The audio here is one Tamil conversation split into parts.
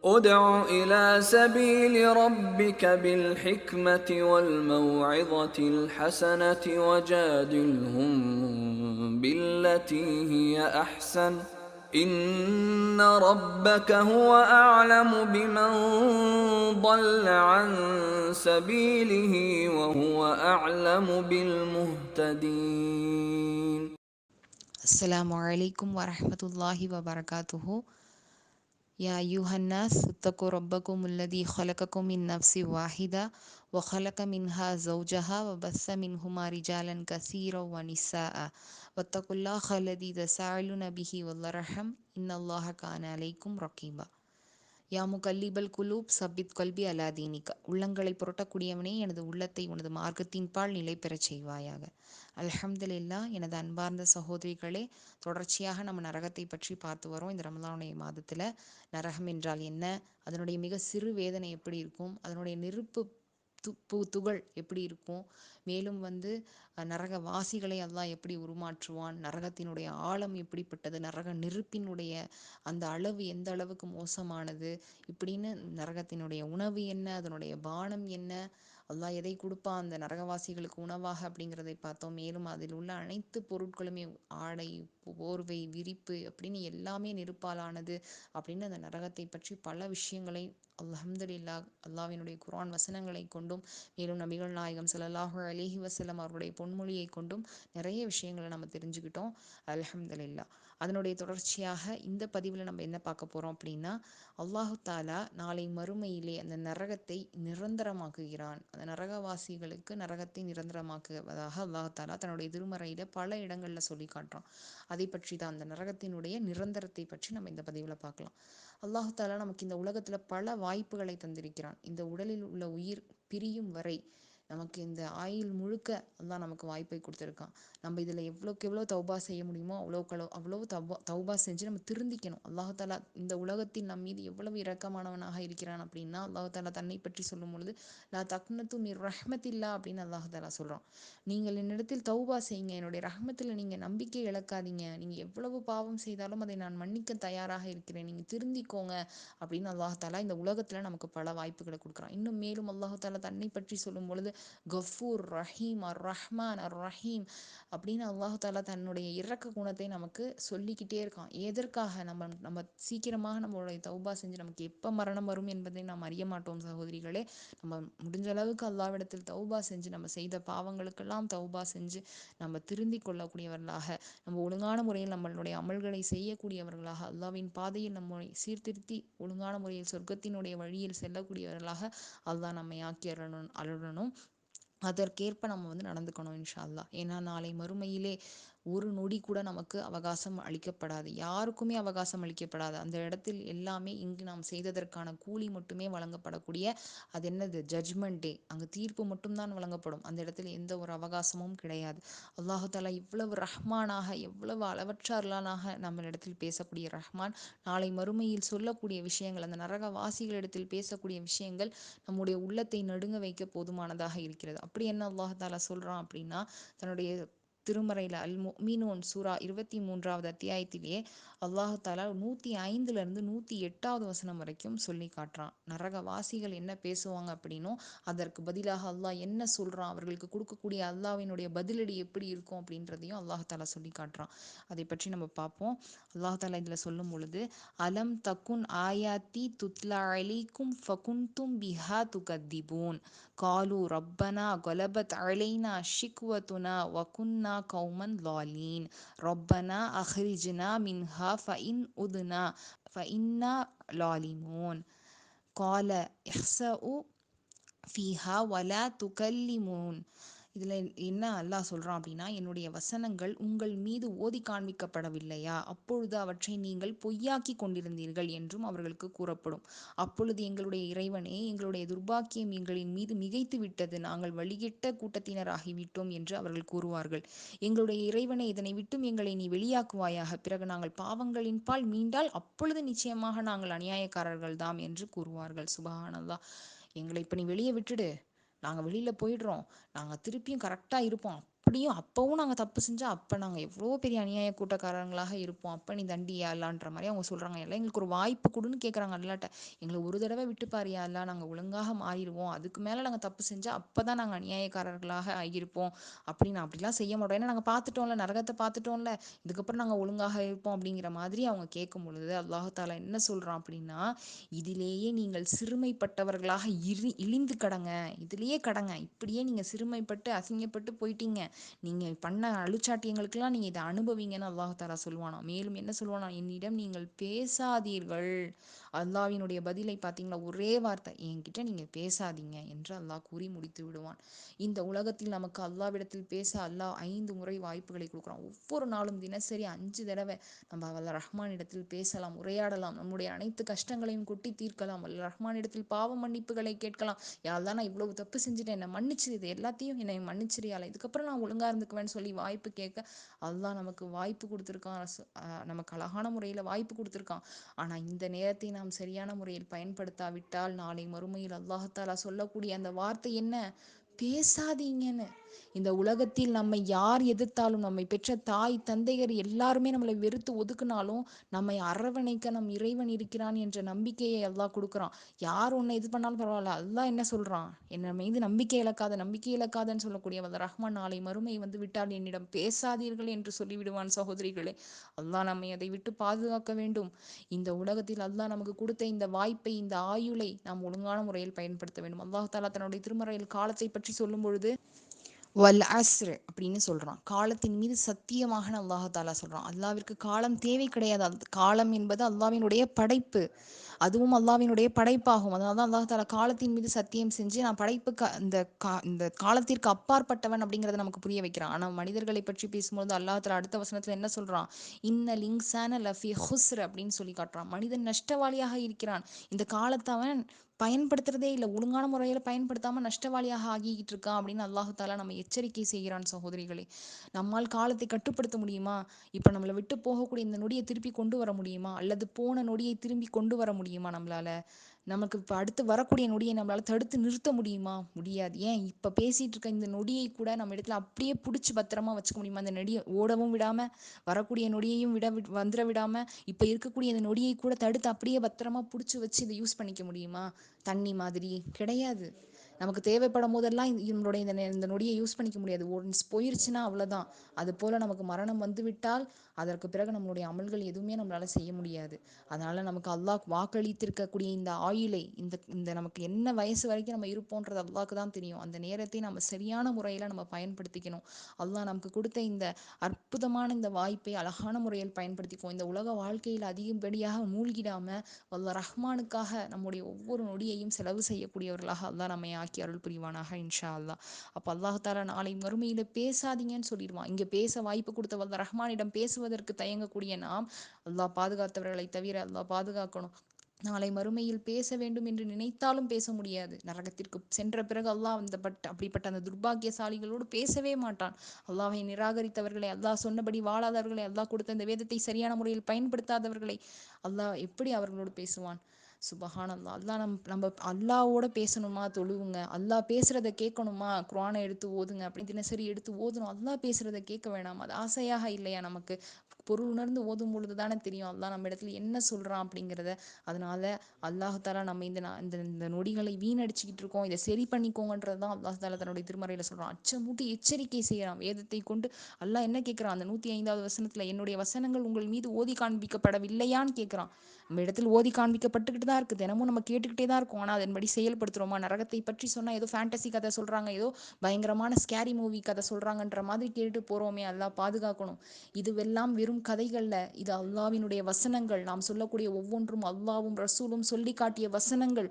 ادع إلى سبيل ربك بالحكمة والموعظة الحسنة وجادلهم بالتي هي أحسن إن ربك هو أعلم بمن ضل عن سبيله وهو أعلم بالمهتدين. السلام عليكم ورحمة الله وبركاته. يا أيها الناس اتقوا ربكم الذي خلقكم من نفس واحدة وخلق منها زوجها وبث منهما رجالا كثيرا ونساء واتقوا الله الذي تساءلون به والأرحام إن الله كان عليكم رقيبا. யா முகல்லிபல் குலூப் சப்பித் கல்பி அலா தீனிக. உள்ளங்களை புரட்டக்கூடியவனே, எனது உள்ளத்தை உனது மார்க்கத்தின்பால் நிலை பெறச் செய்வாயாக. அல்ஹம்துலில்லாஹ். எனது அன்பார்ந்த சகோதரிகளே, தொடர்ச்சியாக நம்ம நரகத்தை பற்றி பார்த்து வரோம். இந்த ரமலானுடைய மாதத்தில் நரகம் என்றால் என்ன, அதனுடைய மிக சிறு வேதனை எப்படி இருக்கும், அதனுடைய நெருப்பு துகள் எப்படி இருக்கும், மேலும் நரக வாசிகளை அல்லாஹ் எப்படி உருமாற்றுவான், நரகத்தினுடைய ஆழம் எப்படிப்பட்டது, நரக நெருப்பினுடைய அந்த அளவு எந்த அளவுக்கு மோசமானது, இப்படின்னு நரகத்தினுடைய உணவு என்ன, அதனுடைய பானம் என்ன, அல்லாஹ் எதை கொடுப்பான் அந்த நரகவாசிகளுக்கு உணவாக அப்படிங்கிறதை பார்த்தோம். மேலும் அதில் உள்ள அனைத்து பொருட்களுமே ஆடை, போர்வை, விரிப்பு அப்படின்னு எல்லாமே நெருப்பாலானது அப்படின்னு அந்த நரகத்தை பற்றி பல விஷயங்களை அல்ஹம்துலில்லாஹ் அல்லாஹ்வினுடைய குர்ஆன் வசனங்களை கொண்டும், மேலும் நபிகள் நாயகம் ஸல்லல்லாஹு அலைஹி வஸல்லம் அவருடைய பொன்மொழியை கொண்டும் நிறைய விஷயங்களை நம்ம தெரிஞ்சுக்கிட்டோம். அல்ஹம்துலில்லாஹ். அதனுடைய தொடர்ச்சியாக இந்த பதிவில் நம்ம என்ன பார்க்க போறோம் அப்படின்னா, அல்லாஹு தாலா நாளை மறுமையிலே அந்த நரகத்தை நிரந்தரமாக்குகிறான். அந்த நரகவாசிகளுக்கு நரகத்தை நிரந்தரமாக்குவதாக அல்லாஹு தாலா தன்னுடைய திருமறையில பல இடங்கள்ல சொல்லி காட்டுறான். அதை பற்றி தான், அந்த நரகத்தினுடைய நிரந்தரத்தை பற்றி நம்ம இந்த பதிவில் பார்க்கலாம். அல்லாஹு தாலா நமக்கு இந்த உலகத்துல பல வாய்ப்புகளை தந்திருக்கிறான். இந்த உடலில் உள்ள உயிர் பிரியும் வரை நமக்கு இந்த ஆயுள் முழுக்க அல்லாஹ் நமக்கு வாய்ப்பை கொடுத்துருக்கான். நம்ம இதில் எவ்வளோக்கு எவ்வளோ தௌபா செய்ய முடியுமோ அவ்வளோ தௌபா செஞ்சு நம்ம திருந்திக்கணும். அல்லாஹு தாலா இந்த உலகத்தில் நம் மீது எவ்வளவு இரக்கமானவனாக இருக்கிறான் அப்படின்னா, அல்லாஹு தாலா தன்னை பற்றி சொல்லும் பொழுது லா தக்னத்து மிர் ரஹ்மத்தில்லா அப்படின்னு அல்லாஹு தாலா சொல்கிறான். நீங்கள் என்னிடத்தில் தௌபா செய்யுங்க, என்னுடைய ரஹ்மத்தில் நீங்கள் நம்பிக்கை இழக்காதீங்க, நீங்கள் எவ்வளவு பாவம் செய்தாலும் அதை நான் மன்னிக்க தயாராக இருக்கிறேன், நீங்கள் திருந்திக்கோங்க அப்படின்னு அல்லாஹு தாலா இந்த உலகத்தில் நமக்கு பல வாய்ப்புகளை கொடுக்குறான். இன்னும் மேலும் அல்லாஹு தாலா தன்னை பற்றி சொல்லும் பொழுது கஃபூர் ரஹீம் அர் ரஹ்மான் அர் ரஹீம் அப்படின்னு அல்லாஹு தாலா தன்னுடைய இரக்க குணத்தை நமக்கு சொல்லிக்கிட்டே இருக்கான். எதற்காக? நம்ம சீக்கிரமாக நம்மளுடைய தௌபா செஞ்சு நமக்கு எப்போ மரணம் வரும் என்பதை நாம் அறிய மாட்டோம் சகோதரிகளே. நம்ம முடிஞ்ச அளவுக்கு அல்லாஹ்விடத்தில் தௌபா செஞ்சு நம்ம செய்த பாவங்களுக்கெல்லாம் தௌபா செஞ்சு நம்ம திருந்தி கொள்ளக்கூடியவர்களாக, நம்ம ஒழுங்கான முறையில் நம்மளுடைய அமல்களை செய்யக்கூடியவர்களாக, அல்லாஹ்வின் பாதையில் நம்மை சீர்திருத்தி ஒழுங்கான முறையில் சொர்க்கத்தினுடைய வழியில் செல்லக்கூடியவர்களாக அல்லாஹ் நம்மை ஆக்கி அருளணும். அதற்கேற்ப நம்ம நடந்துக்கணும் இன்ஷா அல்லாஹ். ஏன்னா நாளை மறுமையிலே ஒரு நொடி கூட நமக்கு அவகாசம் அளிக்கப்படாது, யாருக்குமே அவகாசம் அளிக்கப்படாது. அந்த இடத்தில் எல்லாமே இங்கு நாம் செய்ததற்கான கூலி மட்டுமே வழங்கப்படக்கூடிய, அது என்னது, ஜட்ஜ்மெண்ட் டே, அங்கு தீர்ப்பு மட்டும்தான் வழங்கப்படும். அந்த இடத்தில் எந்த ஒரு அவகாசமும் கிடையாது. அல்லாஹு தாலா இவ்வளவு ரஹ்மானாக, எவ்வளவு அளவற்ற அருளானாக நம்மளிடத்தில் பேசக்கூடிய ரஹ்மான், நாளை மறுமையில் சொல்லக்கூடிய விஷயங்கள், அந்த நரக வாசிகளிடத்தில் பேசக்கூடிய விஷயங்கள் நம்முடைய உள்ளத்தை நடுங்க வைக்க போதுமானதாக இருக்கிறது. அப்படி என்ன அல்லாஹ் தாலா சொல்றான் அப்படின்னா, தன்னுடைய திருமறையில அல் முஃமினூன் சூரா 23வது அத்தியாயத்திலேயே அல்லாஹு தாலா 105 108 வசனம் வரைக்கும் சொல்லி காட்டுறான். நரகவாசிகள் என்ன பேசுவாங்க அப்படின்னும், அதற்கு பதிலாக அல்லாஹ் என்ன சொல்றான், அவர்களுக்கு கொடுக்கக்கூடிய அல்லாஹ்வினுடைய பதிலடி எப்படி இருக்கும் அப்படின்றதையும் அல்லாஹ் தாலா சொல்லி காட்டுறான். அதை பற்றி நம்ம பார்ப்போம். அல்லாஹ் தாலா இதுல சொல்லும் பொழுது, அலம் தக்குன் ஆயாத்தி துத்லா அலைக்கும் ஃபகுன்தும் பிஹா துகத்திபூன் காலு ரப்பனா கலபத் அலைனா ஷிக்வத்துனா வகுன்னா கௌமன் லாலீன் ரப்பனா அஹ்ரிஜ்னா மின்ஹா ஃபஇன் உதுனா ஃபஇன்னா லாலிமூன் கால இஹ்ஸஉ ஃபீஹா வலா துகல்லிமூன். இதில் என்ன அல்லாஹ் சொல்கிறான் அப்படின்னா, என்னுடைய வசனங்கள் உங்கள் மீது ஓதி காண்பிக்கப்படவில்லையா, அப்பொழுது அவற்றை நீங்கள் பொய்யாக்கி கொண்டிருந்தீர்கள் என்றும் அவர்களுக்கு கூறப்படும். அப்பொழுது எங்களுடைய இறைவனே, எங்களுடைய துர்பாக்கியம் எங்களின் மீது மிகைத்து விட்டது, நாங்கள் வழிகெட்ட கூட்டத்தினராகிவிட்டோம் என்று அவர்கள் கூறுவார்கள். எங்களுடைய இறைவனே, இதனை விட்டும் எங்களை நீ வெளியாக்குவாயாக, பிறகு நாங்கள் பாவங்களின் பால் மீண்டால் அப்பொழுது நிச்சயமாக நாங்கள் அநியாயக்காரர்கள் தாம் என்று கூறுவார்கள். சுபஹானல்லாஹ். எங்களை இப்போ நீ வெளியே விட்டுடு, நாங்கள் வெளியில் போயிடுறோம், நாங்கள் திருப்பியும் கரெக்டாக இருப்போம், அப்படியும் அப்பவும் நாங்க தப்பு செஞ்சா, அப்ப நாங்க எவ்வளோ பெரிய அநியாய கூட்டக்காரங்களாக இருப்போம். அப்ப நீ தண்டி யா அல்லான்ற மாரி அவங்க சொல்றாங்க. எல்லாம் எங்களுக்கு ஒரு வாய்ப்பு குடுன்னு கேட்குறாங்க அல்லாட்ட. எங்கள ஒரு தடவ விட்டு பாரு யா அல்லா, நாங்க ஒழுங்காக மாறிருவோம். அதுக்கு மேல நாங்க தப்பு செஞ்சா, அப்பதான் நாங்க அநியாயக்காரர்களாக ஆகியிருப்போம். அப்படின்னு அப்படிலாம் செய்ய மாட்டோம். ஏன்னா நாங்க பார்த்துட்டோம்ல, நரகத்த பார்த்துட்டோம்ல. இதுக்கப்புறம் நாங்க ஒழுங்காக இருப்போம் அப்படிங்கிற மாதிரி அவங்க கேட்கும் பொழுது, அல்லாஹ் தஆலா என்ன சொல்றான் அப்படின்னா, இதிலேயே நீங்கள் சிறுமைப்பட்டவர்களாக இழிந்து கடங்க. இதிலேயே கடங்க. இப்படியே நீங்க சிறுமைப்பட்டு, அசிங்கப்பட்டு போயிட்டீங்க. நீங்க பண்ண அழுச்சாட்டியங்களுக்கெல்லாம் நீங்க இத அனுபவிங்கன்னு அல்லாஹ் தஆலா சொல்வானாம். மேலும் என்ன சொல்வானாம், என்னிடம் நீங்கள் பேசாதீர்கள். அல்லாஹ்வினுடைய பதிலை பார்த்தீங்களா? ஒரே வார்த்தை, என்கிட்ட நீங்க பேசாதீங்க என்று அல்லாஹ் கூறி முடித்து விடுவான். இந்த உலகத்தில் நமக்கு அல்லாஹ்விடத்தில் பேச அல்லாஹ் 5 முறை வாய்ப்புகளை குடுக்குறான். ஒவ்வொரு நாளும் தினசரி 5 தடவ நம்ம வல்ல ரஹ்மானிடத்தில் பேசலாம், உரையாடலாம். நம்முடைய அனைத்து கஷ்டங்களையும் கொட்டி தீர்க்கலாம். வல்ல ரஹ்மானிடத்தில் பாவ மன்னிப்புகளை கேட்கலாம். யா அல்லாஹ், நான் இவ்வளவு தப்பு செஞ்சுட்டேன். என்ன மன்னிச்சிரு. இது எல்லாத்தையும் என்னை மன்னிச்சிரு யா அல்லாஹ். இதுக்கப்புறம் நான் ஒழுங்கா இருந்துக்குவேன்னு சொல்லி வாய்ப்பு கேட்க அல்லாஹ் நமக்கு வாய்ப்பு குடுத்துருக்கான். நமக்கு அழகான முறையில வாய்ப்பு குடுத்துருக்கான். ஆனா இந்த நேரத்தை நாம் சரியான முறையில் பயன்படுத்தாவிட்டால், நாளை மறுமையில் அல்லாஹ் தஆலா சொல்லக்கூடிய அந்த வார்த்தை என்ன? பேசாதீங்கன்னு. இந்த உலகத்தில் நம்மை யார் எதிர்த்தாலும், நம்மை பெற்ற தாய் தந்தையர் எல்லாருமே நம்மளை வெறுத்து ஒதுக்குனாலும், நம்மை அரவணைக்க நம் இறைவன் இருக்கிறான் என்ற நம்பிக்கையை அல்லாஹ் குடுக்குறான். யார் உன்னை இது பண்ணாலும் பரவாயில்ல. அல்லாஹ் என்ன சொல்றான்? என்ன மீது நம்பிக்கை இழக்காத, நம்பிக்கை இழக்காதன்னு சொல்லக்கூடிய வல்ல ரஹ்மான் நாளை மறுமை வந்து விட்டால் என்னிடம் பேசாதீர்கள் என்று சொல்லிவிடுவான் சகோதரிகளே. அல்லாஹ் நம்மை அதை விட்டு பாதுகாக்க வேண்டும். இந்த உலகத்தில் அல்லாஹ் நமக்கு கொடுத்த இந்த வாய்ப்பை, இந்த ஆயுளை நாம் ஒழுங்கான முறையில் பயன்படுத்த வேண்டும். அல்லாஹ் தஆலா தன்னுடைய திருமறையில் காலத்தை பற்றி சொல்லும் பொழுது, வல் அஸ்ர் அப்படின்னு சொல்றான். காலத்தின் மீது சத்தியமாக அல்லாஹ் தஆலா சொல்றான். அல்லாஹ்விற்கு காலம் தேவை கிடையாது. காலம் என்பது அல்லாஹ்வினுடைய படைப்பு. அதுவும் அல்லாஹ்வினுடைய படைப்பாகும். அதனால தான் அல்லாஹ் தஆலா காலத்தின் மீது சத்தியம் செஞ்சு, நான் படைப்புக்கு இந்த காலத்திற்கு அப்பாற்பட்டவன் அப்படிங்கிறத நமக்கு புரிய வைக்கிறான். ஆனா மனிதர்களை பற்றி பேசும்போது அல்லாஹ் தஆலா அடுத்த வசனத்துல என்ன சொல்றான்? இன்னல் இன்சான லஃபீ ஹுஸ்ர் அப்படின்னு சொல்லி காட்டுறான். மனிதன் நஷ்டவாளியாக இருக்கிறான். இந்த காலத்தை அவன் பயன்படுத்துறதே இல்லை. ஒழுங்கான முறையில் பயன்படுத்தாம நஷ்டவாளியாக ஆகிக்கிட்டு இருக்கான் அப்படின்னு அல்லாஹ் தஆலா நம்ம எச்சரிக்கை செய்கிறான் சகோதரிகளே. நம்மால் காலத்தை கட்டுப்படுத்த முடியுமா? இப்ப நம்மளை விட்டு போகக்கூடிய இந்த நொடியை திருப்பி கொண்டு வர முடியுமா? அல்லது போன நொடியை திரும்பி கொண்டு வர முடியுமா நம்மளால? நமக்கு இப்ப அடுத்து வரக்கூடிய நொடியை நம்மளால தடுத்து நிறுத்த முடியுமா? முடியாது. ஏன் இப்ப பேசிட்டு இருக்க இந்த நொடியை கூட நம்ம இடத்துல அப்படியே புடிச்சு பத்திரமா வச்சுக்க முடியுமா? அந்த நொடியை ஓடவும் விடாம, வரக்கூடிய நொடியையும் வந்துட விடாம, இப்ப இருக்கக்கூடிய இந்த நொடியை கூட தடுத்து அப்படியே பத்திரமா புடிச்சு வச்சு இதை யூஸ் பண்ணிக்க முடியுமா? தண்ணி மாதிரி கிடையாது. நமக்கு தேவைப்படும் போதெல்லாம் நம்மளுடைய இந்த நொடியை யூஸ் பண்ணிக்க முடியாது. ஒன்ஸ் போயிருச்சுன்னா அவ்வளவுதான். அது போல நமக்கு மரணம் வந்து விட்டால், அதற்கு பிறகு நம்மளுடைய அமல்கள் எதுவுமே நம்மளால செய்ய முடியாது. அதனால நமக்கு அல்லாஹ் வாக்களித்திருக்கக்கூடிய இந்த ஆயுளை, இந்த இந்த நமக்கு என்ன வயசு வரைக்கும் நம்ம இருப்போன்றது அல்லாஹ்க்கு தான் தெரியும். அந்த நேரத்தை நம்ம சரியான முறையில நம்ம பயன்படுத்திக்கணும். அல்லாஹ் நமக்கு கொடுத்த இந்த அற்புதமான இந்த வாய்ப்பை அழகான முறையில் பயன்படுத்திக்குவோம். இந்த உலக வாழ்க்கையில் அதிகப்படியாக மூழ்கிடாம, வல்ல ரஹ்மானுக்காக நம்முடைய ஒவ்வொரு நொடியையும் செலவு செய்யக்கூடியவர்களாக அல்லாஹ் நம்மை ஆக்கி அருள் புரிவானாக இன்ஷா அல்லாஹ். அப்ப அல்லாஹ் தஆலா நாளை மறுமையில பேசாதீங்கன்னு சொல்லிடுவான். இங்க பேச வாய்ப்பு கொடுத்த வல்ல ரஹ்மானிடம் பேசுவதற்கு தயங்கக்கூடிய நாம், அல்லாஹ் பாதுகாத்தவர்களை தவிர அல்லாஹ் பாதுகாக்கணும். நாளை மறுமையில் பேச வேண்டும் என்று நினைத்தாலும் பேச முடியாது. நரகத்திற்கு சென்ற பிறகு அல்லாஹ் அப்படிப்பட்ட அந்த துர்பாக்கியசாலிகளோடு பேசவே மாட்டான். அல்லாஹ்வை நிராகரித்தவர்களை, அல்லாஹ் சொன்னபடி வாழாதவர்களை, அல்லாஹ் கொடுத்த இந்த வேதத்தை சரியான முறையில் பயன்படுத்தாதவர்களை அல்லாஹ் எப்படி அவர்களோடு பேசுவான்? சுபஹானல்லாஹ். அல்லாஹ் நம்ம அல்லாஹ்வோட பேசணுமா தொழுவுங்க. அல்லாஹ் பேசுறத கேட்கணுமா குர்ஆனை எடுத்து ஓதுங்க. அப்படி தினசரி எடுத்து ஓதணும். அல்லாஹ் பேசுறத கேட்க வேணாமா? அது ஆசையாக இல்லையா நமக்கு? பொருள் உணர்ந்து ஓதும் பொழுது தானே தெரியும் அல்லாஹ் நம்ம இடத்துல என்ன சொல்றான் அப்படிங்கிறத. அதனால அல்லாஹ் தஆலா நம்ம இந்த இந்த நொடிகளை வீணடிச்சுக்கிட்டு இருக்கோம். இதை சரி பண்ணிக்கோங்கன்றது தான் அல்லாஹ் தஆலா தன்னுடைய திருமறையில சொல்றான். அச்சமூட்டி எச்சரிக்கை செய்யறான். வேதத்தை கொண்டு அல்லாஹ் என்ன கேட்கிறான்? அந்த 105வது வசனத்துல, என்னுடைய வசனங்கள் உங்கள் மீது ஓதி காண்பிக்கப்படவில்லையான்னு கேட்கிறான். நம்ம இடத்துல ஓதி காண்பிக்கப்பட்டுக்கிட்டு தான் இருக்கு. தினமும் நம்ம கேட்டுக்கிட்டே தான் இருக்கோம். ஆனா அதன்படி செயல்படுத்துறோமா? நரகத்தை பற்றி சொன்னா ஏதோ ஃபேண்டசி கதை சொல்றாங்க, ஏதோ பயங்கரமான ஸ்கேரி மூவி கதை சொல்றாங்கன்ற மாதிரி கேட்டு போறோமே. அல்லாஹ் பாதுகாக்கணும். இதுவெல்லாம் வெறும் கதைகள்ல, இது அல்லாஹ்வினுடைய வசனங்கள். நாம் சொல்லக்கூடிய ஒவ்வொன்றும் அல்லாஹ்வும் ரசூலும் சொல்லி காட்டிய வசனங்கள்,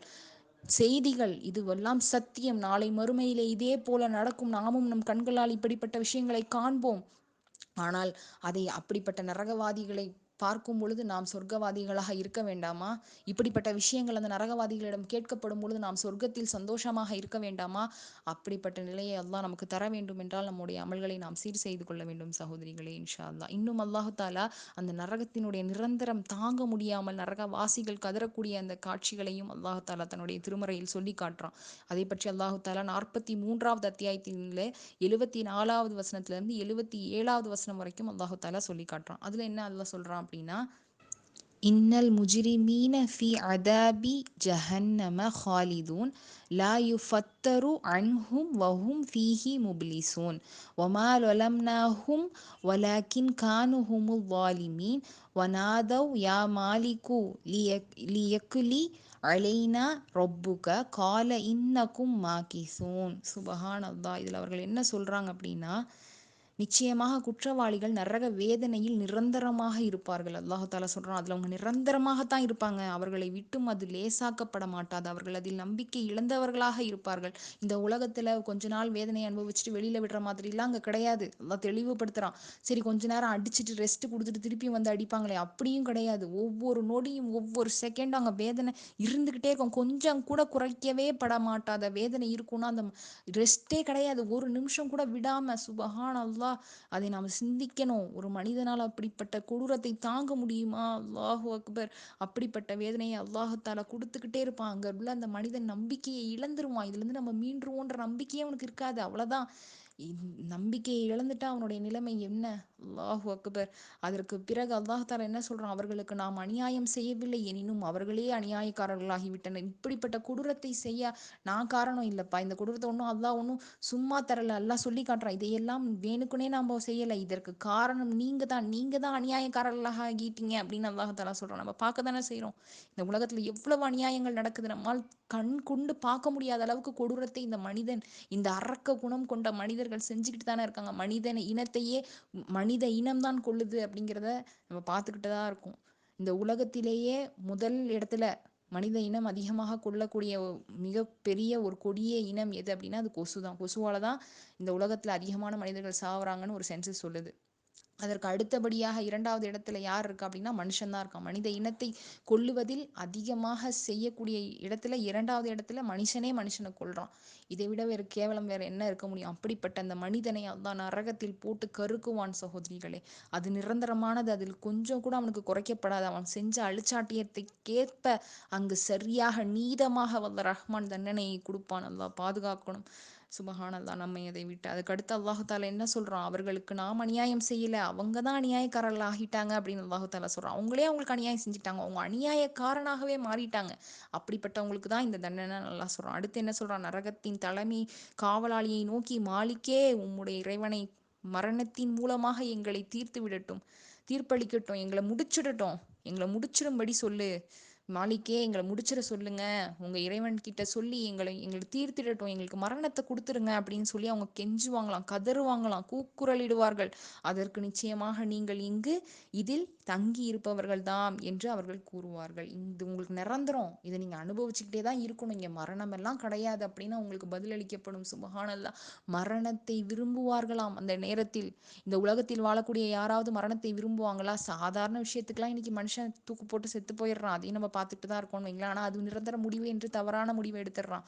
செய்திகள். இதுவெல்லாம் சத்தியம். நாளை மறுமையிலே இதே போல நடக்கும். நாமும் நம் கண்களால் இப்படிப்பட்ட விஷயங்களை காண்போம். ஆனால் அதை அப்படிப்பட்ட நரகவாதிகளை பார்க்கும் பொழுது நாம் சொர்க்கவாதிகளாக இருக்க வேண்டாமா? இப்படிப்பட்ட விஷயங்கள் அந்த நரகவாதிகளிடம் கேட்கப்படும் பொழுது நாம் சொர்க்கத்தில் சந்தோஷமாக இருக்க வேண்டாமா? அப்படிப்பட்ட நிலையை அல்லாஹ் நமக்கு தர வேண்டும் என்றால் நம்முடைய அமல்களை நாம் சீர் செய்து கொள்ள வேண்டும் சகோதரிகளே, இன்ஷா அல்லாஹ். இன்னும் அல்லாஹு தாலா அந்த நரகத்தினுடைய நிரந்தரம் தாங்க முடியாமல் நரகவாசிகள் கதறக்கூடிய அந்த காட்சிகளையும் அல்லாஹு தாலா தன்னுடைய திருமறையில் சொல்லி காட்டுறான். அதை பற்றி அல்லாஹு தாலா 43வது அத்தியாயத்திலே 74வது வசனத்திலிருந்து 77வது வசனம் வரைக்கும் அல்லாஹு தாலா சொல்லி காட்டுறான். அதுல என்ன அல்லாஹ் சொல்றான் அப்படின்னா, இன்னல் முஜ்ரிமீன ஃபி அதாபி ஜஹன்னம ஹாலிதூன் லா யுஃபத்தரு அன்ஹும் வஹும் ஃபீஹி முப்லிசூன் வமா லொலம்னாஹும் வலாக்கின் கானு ஹுமுல் ظالمين வநாதவ் யா மாலிகு லியக்லி அலைனா ரொப்புக கால இன்னக்கும் மாகிசூன். சுபஹான் அல்லாஹ். இதில் அவர்கள் என்ன சொல்றாங்க அப்படின்னா, நிச்சயமாக குற்றவாளிகள் நரக வேதனையில் நிரந்தரமாக இருப்பார்கள். அல்லாஹு தாலா சொல்றான், அதில் அவங்க நிரந்தரமாகத்தான் இருப்பாங்க, அவர்களை விட்டும் அது லேசாக்கப்பட மாட்டாது, அவர்கள் அதில் நம்பிக்கை இழந்தவர்களாக இருப்பார்கள். இந்த உலகத்தில் கொஞ்ச நாள் வேதனையை அனுபவிச்சுட்டு வெளியில் விடுற மாதிரிலாம் அங்கே கிடையாது. அல்லாஹ் தெளிவுபடுத்துறான். சரி கொஞ்ச நேரம் அடிச்சுட்டு ரெஸ்ட் கொடுத்துட்டு திருப்பி வந்து அடிப்பாங்களே, அப்படியும் கிடையாது. ஒவ்வொரு நொடியும் ஒவ்வொரு செகண்டும் அங்கே வேதனை இருந்துக்கிட்டே இருக்கும். கொஞ்சம் கூட குறைக்கவே பட மாட்டாத வேதனை இருக்கும்னா அந்த ரெஸ்ட்டே கிடையாது. ஒரு நிமிஷம் கூட விடாம. சுபஹான் அல்லாஹ். அதை நாம் சிந்திக்கணும். ஒரு மனிதனால் அப்படிப்பட்ட கொடூரத்தை தாங்க முடியுமா? அல்லாஹு அக்பர். அப்படிப்பட்ட வேதனையை அல்லாஹு தாலா கொடுத்துக்கிட்டே இருப்பான். அங்கே உள்ள அந்த மனிதன் நம்பிக்கையை இழந்துருவான். இதுலேருந்து நம்ம மீண்டுருவோன்ற நம்பிக்கையே அவனுக்கு இருக்காது. அவ்வளோதான். நம்பிக்கையை இழந்துட்டா அவனுடைய நிலைமை என்ன? அல்லாஹு அக்பர். அதற்கு பிறகு அல்லாஹ் தாலா என்ன சொல்றான், அவர்களுக்கு நாம் அநியாயம் செய்யவில்லை எனினும் அவர்களே அநியாயக்காரர்களாகிவிட்டனர். இப்படிப்பட்ட கொடூரத்தை செய்ய நான் காரணம் இல்லைப்பா. இந்த கொடூரத்தை ஒன்றும் அல்லாஹ் ஒன்றும் சும்மா தரல. அல்லாஹ் சொல்லி காட்டுறான், இதையெல்லாம் வேணுக்குனே நம்ம செய்யலை, இதற்கு காரணம் நீங்க தான் அநியாயக்காரர்களாக ஆகிட்டீங்க அப்படின்னு அல்லாஹ் தாலா சொல்றான். நம்ம பார்க்க தானே செய்கிறோம். இந்த உலகத்தில் எவ்வளவு அநியாயங்கள் நடக்குது. நம்மால் கண் கொண்டு பார்க்க முடியாத அளவுக்கு கொடூரத்தை இந்த மனிதன், இந்த அரக்க குணம் கொண்ட மனிதர்கள் செஞ்சுக்கிட்டு தானே இருக்காங்க. மனிதன் இனத்தையே மனித இனம்தான் கொள்ளுது அப்படிங்கிறத நம்ம பார்த்துக்கிட்டு தான் இருக்கோம். இந்த உலகத்திலேயே முதல் இடத்துல மனித இனம் அதிகமாக கொள்ளக்கூடிய மிகப்பெரிய ஒரு கொடிய இனம் எது அப்படின்னா அது கொசு தான். கொசுவால தான் இந்த உலகத்தில் அதிகமான மனிதர்கள் சாவறாங்கன்னு ஒரு சென்சஸ் சொல்லுது. அதற்கு அடுத்தபடியாக 2வது இடத்துல யார் இருக்கா அப்படின்னா மனுஷன் தான் இருக்கான். மனித இனத்தை கொல்லுவதில் அதிகமாக செய்யக்கூடிய இடத்துல 2வது இடத்துல மனுஷனை கொல்றான். இதை விட வேறு கேவலம் வேற என்ன இருக்க முடியும்? அப்படிப்பட்ட அந்த மனிதனை அல்லாஹ் நரகத்தில் போட்டு கருக்குவான் சகோதரிகளே. அது நிரந்தரமானது. அதில் கொஞ்சம் கூட அவனுக்கு குறைக்கப்படாது. அவன் செஞ்ச அழிச்சாட்டியத்தைக்கேற்ப அங்கு சரியாக நீதமாக வல்ல ரஹ்மான் தண்டனையை கொடுப்பான். அல்லாஹ் பாதுகாக்கணும். சுபஹானல்லாஹ் நம்மை அதை விட்டு. அதுக்கடுத்து அல்லாஹு தாலா என்ன சொல்றான், அவர்களுக்கு நாம் அநியாயம் செய்யல, அவங்க தான் அநியாயக்காரர்கள் ஆகிட்டாங்க அப்படின்னு அல்லாஹு தாலா சொல்றான். அவங்களே அவங்களுக்கு அநியாயம் செஞ்சுட்டாங்க, அவங்க அநியாயக்காரனாகவே மாறிட்டாங்க. அப்படிப்பட்டவங்களுக்கு தான் இந்த தண்டனை நல்லா சொல்றான். அடுத்து என்ன சொல்றான், நரகத்தின் தலைமை காவலாளியை நோக்கி, மாலிக்கே உம்முடைய இறைவனை மரணத்தின் மூலமாக எங்களை தீர்த்து விடட்டும், தீர்ப்பளிக்கட்டும், எங்களை முடிச்சிடும்படி சொல்லு, மாலிக்கே எங்களை முடிச்சிட சொல்லுங்க, உங்க இறைவன் கிட்ட சொல்லி எங்களை தீர்த்திடட்டும், எங்களுக்கு மரணத்தை கொடுத்துருங்க அப்படின்னு சொல்லி அவங்க கெஞ்சுவாங்களாம், கதறுவாங்களாம், கூக்குரலிடுவார்கள். அதற்கு நிச்சயமாக நீங்கள் இங்கு இதில் தங்கி இருப்பவர்கள் தான் என்று அவர்கள் கூறுவார்கள். இது உங்களுக்கு நிரந்தரம், இதை நீங்க அனுபவிச்சுக்கிட்டே தான் இருக்கணும், இங்க மரணம் எல்லாம் கிடையாது அப்படின்னு அவங்களுக்கு பதிலளிக்கப்படும். சுபஹானல்லாஹ். மரணத்தை விரும்புவார்களாம் அந்த நேரத்தில். இந்த உலகத்தில் வாழக்கூடிய யாராவது மரணத்தை விரும்புவாங்களா? சாதாரண விஷயத்துக்கெல்லாம் இன்னைக்கு மனுஷன் தூக்கு போட்டு செத்து போயிடுறான், அதையும் நம்ம பார்த்துட்டு தான் இருக்கோம் வைங்களேன். ஆனால் அது நிரந்தர முடிவு என்று தவறான முடிவை எடுத்துடுறான்.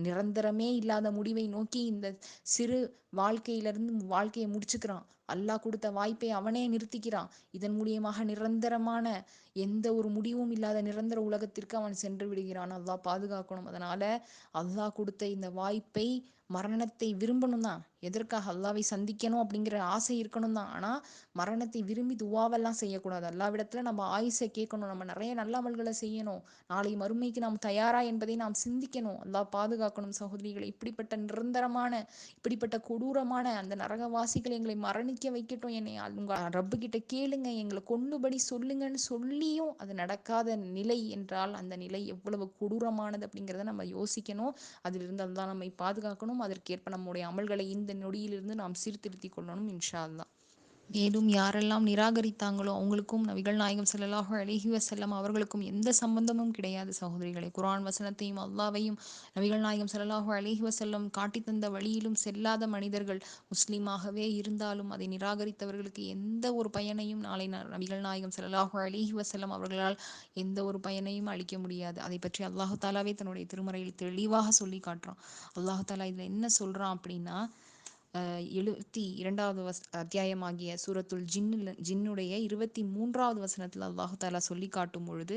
நிரந்தரமே இல்லாத முடிவை நோக்கி இந்த சிறு வாழ்க்கையிலிருந்து வாழ்க்கையை முடிச்சுக்கிறான். அல்லாஹ் கொடுத்த வாய்ப்பை அவனே நிறுத்திக்கிறான். இதன் மூலியமாக நிரந்தரமான எந்த ஒரு முடிவும் இல்லாத நிரந்தர உலகத்திற்கு அவன் சென்று விடுகிறான். அல்லாஹ் பாதுகாக்கணும். அதனால அல்லாஹ் கொடுத்த இந்த வாய்ப்பை, மரணத்தை விரும்பணும் தான். எதற்காக? அல்லாவை சந்திக்கணும் அப்படிங்கிற ஆசை இருக்கணும் தான். ஆனால் மரணத்தை விரும்பி துவாவெல்லாம் செய்யக்கூடாது. அல்லாவிடத்துல நம்ம ஆயுசை கேட்கணும், நம்ம நிறைய நல்ல அமல்களை செய்யணும், நாளை மறுமைக்கு நாம் தயாரா என்பதை நாம் சிந்திக்கணும். அல்லாஹ் பாதுகாக்கணும் சகோதரிகளை. இப்படிப்பட்ட நிரந்தரமான, இப்படிப்பட்ட கொடூரமான அந்த நரகவாசிகள் எங்களை மரணிக்க வைக்கட்டும், என்னை உங்க ரப்பு கிட்ட கேளுங்க, எங்களை கொன்னுபடி சொல்லுங்கன்னு சொல்லியும் அது நடக்காத நிலை என்றால் அந்த நிலை எவ்வளவு கொடூரமானது அப்படிங்கிறத நம்ம யோசிக்கணும். அதிலிருந்து அல்லாஹ் நம்மை பாதுகாக்கணும். அதற்கேற்ப நம்முடைய அமல்களை இந்த நொடியிலிருந்து நாம் சீர்திருத்திக் கொள்ளணும் இன்ஷா அல்லாஹ். மேலும் யாரெல்லாம் நிராகரித்தாங்களோ அவங்களுக்கும் நபிகள் நாயகம் ஸல்லல்லாஹு அலைஹி வஸல்லம் அவர்களுக்கும் எந்த சம்பந்தமும் கிடையாது சகோதரிகளே. குர்ஆன் வசனத்தையும் அல்லாஹ்வையும் நபிகள் நாயகம் ஸல்லல்லாஹு அலைஹி வஸல்லம் காட்டித் தந்த வழியிலும் செல்லாத மனிதர்கள் முஸ்லீமாகவே இருந்தாலும் அதை நிராகரித்தவர்களுக்கு எந்த ஒரு பயனையும் நாளை நபிகள் நாயகம் ஸல்லல்லாஹு அலைஹி வஸல்லம் அவர்களால் எந்த ஒரு பயனையும் அளிக்க முடியாது. அதை பற்றி அல்லாஹு தாலாவே தன்னுடைய திருமறையில் தெளிவாக சொல்லி காட்டுறான். அல்லாஹு தாலா இதில் என்ன சொல்றான் அப்படின்னா, 72வது அத்தியாயமாகிய சூரத்துல் ஜின்னுடைய 23வது வசனத்தில் அல்லாஹு தாலா சொல்லி காட்டும் பொழுது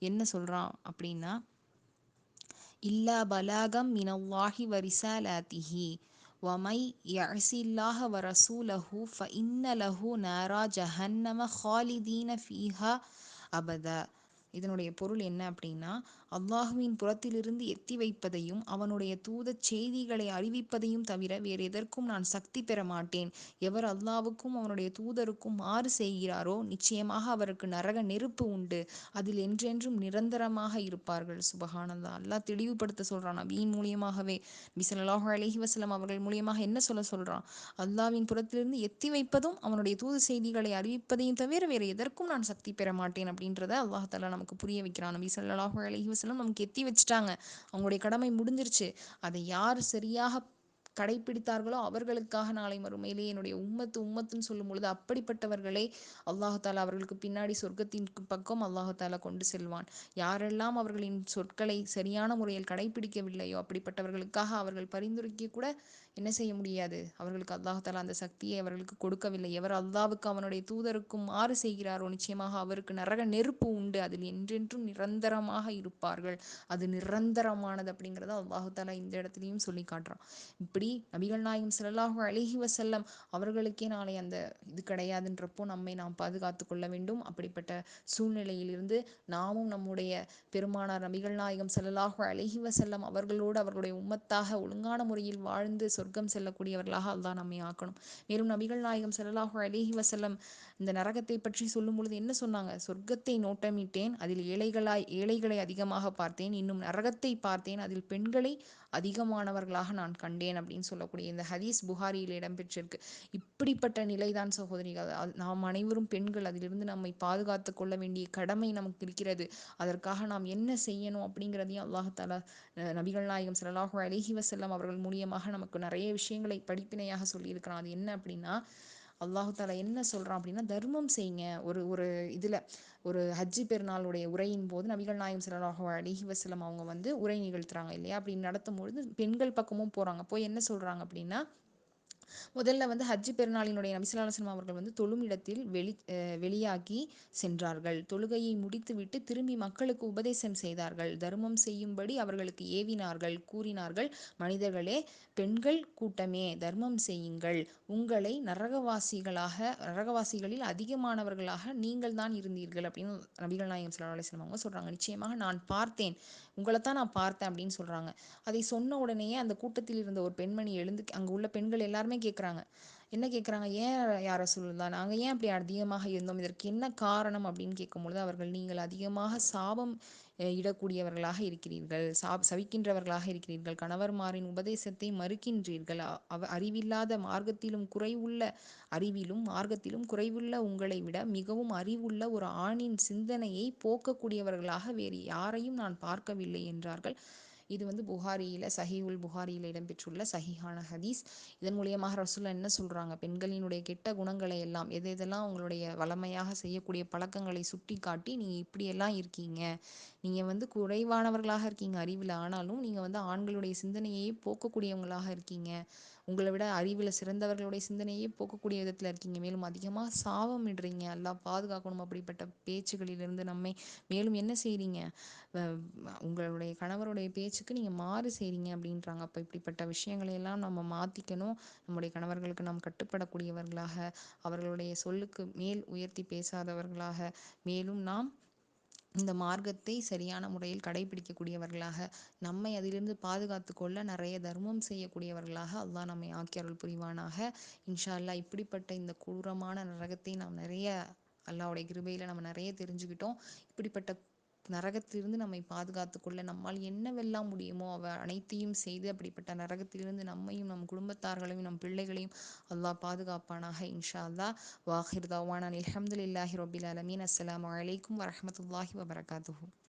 என்ன சொல்றான் அப்படின்னா, இல்லா பலாகம் மினல்லாஹி வரிசாலாத்திஹி வமை யஅசில்லாஹ வரசூலஹு ஃபஇன்ன லஹு நாரா ஜஹன்னம ஹாலிதீன ஃபீஹா அபதா. இதனுடைய பொருள் என்ன அப்படின்னா, அல்லாஹுவின் புறத்திலிருந்து எத்தி வைப்பதையும் அவனுடைய தூதச் செய்திகளை அறிவிப்பதையும் தவிர வேறு எதற்கும் நான் சக்தி பெற மாட்டேன். எவர் அல்லாஹ்வுக்கும் அவனுடைய தூதருக்கும் மாறு செய்கிறாரோ நிச்சயமாக அவருக்கு நரக நெருப்பு உண்டு, அதில் என்றென்றும் நிரந்தரமாக இருப்பார்கள். சுபஹானல்லாஹ். அல்லாஹ் தெளிவுபடுத்த சொல்றான் நபியின் மூலியமாகவே. நபி ஸல்லல்லாஹு அலைஹி வஸல்லம் அவர்கள் மூலியமாக என்ன சொல்றான், அல்லாஹ்வின் புறத்திலிருந்து எத்தி வைப்பதும் அவனுடைய தூது செய்திகளை அறிவிப்பதையும் தவிர வேறு எதற்கும் நான் சக்தி பெற மாட்டேன் அப்படின்றத அல்லாஹ் தஆலா நமக்கு புரிய வைக்கிறான். நபி ஸல்லல்லாஹு அலைஹி வஸல்லம் நமக்கு எத்தி வச்சுட்டாங்க, அவங்களுடைய கடமை முடிஞ்சிருச்சு. அதை யார் சரியாக கடைப்பிடித்தார்களோ அவர்களுக்காக நாளை மறுமையிலே என்னுடைய உம்மத்துன்னு சொல்லும் பொழுது அப்படிப்பட்டவர்களை அல்லாஹு தாலா அவர்களுக்கு பின்னாடி சொர்க்கத்தின் பக்கம் அல்லாஹு தாலா கொண்டு செல்வான். யாரெல்லாம் அவர்களின் சொற்களை சரியான முறையில் கடைபிடிக்கவில்லையோ அப்படிப்பட்டவர்களுக்காக அவர்கள் பரிந்துரைக்க கூட என்ன செய்ய முடியாது. அவர்களுக்கு அல்லாஹு தாலா அந்த சக்தியை அவர்களுக்கு கொடுக்கவில்லை. எவர் அல்லாஹ்வுக்கு அவனுடைய தூதருக்கும் மாறு செய்கிறாரோ நிச்சயமாக அவருக்கு நரக நெருப்பு உண்டு, அதில் என்றென்றும் நிரந்தரமாக இருப்பார்கள். அது நிரந்தரமானது அப்படிங்கிறத அல்லாஹு தாலா இந்த இடத்துலையும் சொல்லி காட்டுறான். இப்படி நபிகள் நாயகம் ஸல்லல்லாஹு அலைஹி வஸல்லம் அவர்களுக்கே நாளை அந்த இது கிடையாதுன்றப்போ நம்மை நாம் பாதுகாத்து கொள்ள வேண்டும். அப்படிப்பட்ட சூழ்நிலையிலிருந்து நாமும் நம்முடைய பெருமானார் நபிகள் நாயகம் ஸல்லல்லாஹு அலைஹி வஸல்லம் அவர்களோடு அவர்களுடைய உம்மத்தாக ஒழுங்கான முறையில் வாழ்ந்து சொர்க்கம் செல்லக்கூடியவர்களாக அல்லாஹ் நம்மை ஆக்கணும். மேலும் நபிகள் நாயகம் ஸல்லல்லாஹு அலைஹி வஸல்லம் இந்த நரகத்தை பற்றி சொல்லும் பொழுது என்ன சொன்னாங்க, சொர்க்கத்தை நோட்டமிட்டேன், அதில் ஏழைகளை அதிகமாக பார்த்தேன், இன்னும் நரகத்தை பார்த்தேன், அதில் பெண்களை அதிகமானவர்களாக நான் கண்டேன் அப்படின்னு சொல்லக்கூடிய இந்த ஹதீஸ் புகாரியில் இடம்பெற்றிருக்கு. இப்படிப்பட்ட நிலைதான் சகோதரிகள். நாம் அனைவரும் பெண்கள், அதிலிருந்து நம்மை பாதுகாத்து கொள்ள வேண்டிய கடமை நமக்கு இருக்கிறது. அதற்காக நாம் என்ன செய்யணும் அப்படிங்கிறதையும் அல்லாஹ் தஆலா நபிகள் நாயகம் ஸல்லல்லாஹு அலைஹி வஸல்லம் அவர்கள் மூலியமாக நமக்கு நிறைய விஷயங்களை படிப்பினையாக சொல்லியிருக்கிறான். அது என்ன அப்படின்னா, அல்லாஹு தாலா என்ன சொல்றான் அப்படின்னா, தர்மம் செய்யுங்க. ஒரு ஒரு இதுல ஒரு ஹஜ்ஜி பெருநாளுடைய உரையின் போது நபிகள் நாயகம் ஸல்லல்லாஹு அலைஹி வஸல்லம் அவங்க உரை நிகழ்த்துறாங்க இல்லையா. அப்படி நடத்தும் பொழுது பெண்கள் பக்கமும் போறாங்க. போய் என்ன சொல்றாங்க அப்படின்னா, முதல்ல ஹஜ்ஜி பெருநாளினுடைய நபி ஸல்லல்லாஹு அலைஹி வஸல்லம் அவர்கள் தொழும் இடத்தில் வெளியாகி சென்றார்கள். தொழுகையை முடித்துவிட்டு திரும்பி மக்களுக்கு உபதேசம் செய்தார்கள். தர்மம் செய்யும்படி அவர்களுக்கு ஏவினார்கள். கூறினார்கள், மனிதர்களே, பெண்கள் கூட்டமே, தர்மம் செய்யுங்கள். உங்களை நரகவாசிகளில் அதிகமானவர்களாக நீங்கள் தான் இருந்தீர்கள் அப்படின்னு நபிகள் நாயகம் ஸல்லல்லாஹு அலைஹி வஸல்லம் அவங்க சொல்றாங்க. நிச்சயமாக நான் பார்த்தேன், உங்களைத்தான் நான் பார்த்தேன் அப்படின்னு சொல்றாங்க. அதை சொன்ன உடனேயே அந்த கூட்டத்தில் இருந்த ஒரு பெண்மணி எழுந்து அங்கே உள்ள பெண்கள் எல்லாருமே கேட்குறாங்க. என்ன கேட்குறாங்க, ஏன் யார் ரசூலுல்லாஹ், நாங்கள் ஏன் அப்படி அதிகமாக இருந்தோம், இதற்கு என்ன காரணம் அப்படின்னு கேட்கும்பொழுது அவர்கள், நீங்கள் அதிகமாக சாபம் இடக்கூடியவர்களாக இருக்கிறீர்கள், சபிக்கின்றவர்களாக இருக்கிறீர்கள், கணவர்மாரின் உபதேசத்தை மறுக்கின்றீர்கள், அறிவில்லாத மார்க்கத்திலும் குறைவுள்ள உங்களை விட மிகவும் அறிவுள்ள ஒரு ஆணின் சிந்தனையை போக்கக்கூடியவர்களாக வேறு யாரையும் நான் பார்க்கவில்லை என்றார்கள். இது புகாரியில் புகாரியில் இடம்பெற்றுள்ள சஹீஹான ஹதீஸ். இதன் மூலியமாக ரசூலுல்லாஹ் என்ன சொல்றாங்க, பெண்களினுடைய கெட்ட குணங்களை எல்லாம் எதெல்லாம் உங்களுடைய வளமையாக செய்யக்கூடிய பழக்கங்களை சுட்டி காட்டி, நீங்க இப்படியெல்லாம் இருக்கீங்க, நீங்க குறைவானவர்களாக இருக்கீங்க அறிவில், ஆனாலும் நீங்க ஆண்களுடைய சிந்தனையை போக்கக்கூடியவங்களாக இருக்கீங்க, உங்களை விட அறிவில் சிறந்தவர்களுடைய சிந்தனையே போக்கக்கூடிய விதத்தில் இருக்கீங்க, மேலும் அதிகமாக சாபம் இடுறீங்க, அல்லாஹ் பாதுகாக்கணும் அப்படிப்பட்ட பேச்சுகளிலிருந்து நம்மை. மேலும் என்ன செய்றீங்க, உங்களுடைய கணவருடைய பேச்சுக்கு நீங்கள் மாறு செய்கிறீங்க அப்படின்றாங்க. அப்போ இப்படிப்பட்ட விஷயங்களை எல்லாம் நம்ம மாற்றிக்கணும். நம்முடைய கணவர்களுக்கு நாம் கட்டுப்படக்கூடியவர்களாக, அவர்களுடைய சொல்லுக்கு மேல் உயர்த்தி பேசாதவர்களாக, மேலும் நாம் இந்த மார்க்கத்தை சரியான முறையில் கடைபிடிக்கக்கூடியவர்களாக, நம்மை அதிலிருந்து பாதுகாத்து கொள்ள நிறைய தர்மம் செய்யக்கூடியவர்களாக அல்லாஹ் நம்மை ஆக்கி அருள் புரிவானாக. இன்ஷா அல்லாஹ். இப்படிப்பட்ட இந்த கொடூரமான நரகத்தை நாம் நிறைய அல்லாஹ்வுடைய கிருபையில் நம்ம நிறைய தெரிஞ்சுக்கிட்டோம். இப்படிப்பட்ட நரகத்திலிருந்து நம்மை பாதுகாத்து கொள்ள நம்மால் என்னவெல்லாம் முடியுமோ அனைத்தையும் செய்து அப்படிப்பட்ட நரகத்திலிருந்து நம்மையும் நம் குடும்பத்தார்களையும் நம் பிள்ளைகளையும் அல்லாஹ் பாதுகாப்பானாக. இன்ஷா அல்லாஹ். வாஹிர் தவானா அல்ஹம்துலில்லாஹி ரபில் ஆலமீன். அஸ்ஸலாமு அலைக்கும் வரஹ்மத்துல்லாஹி வபரகாத்துஹு.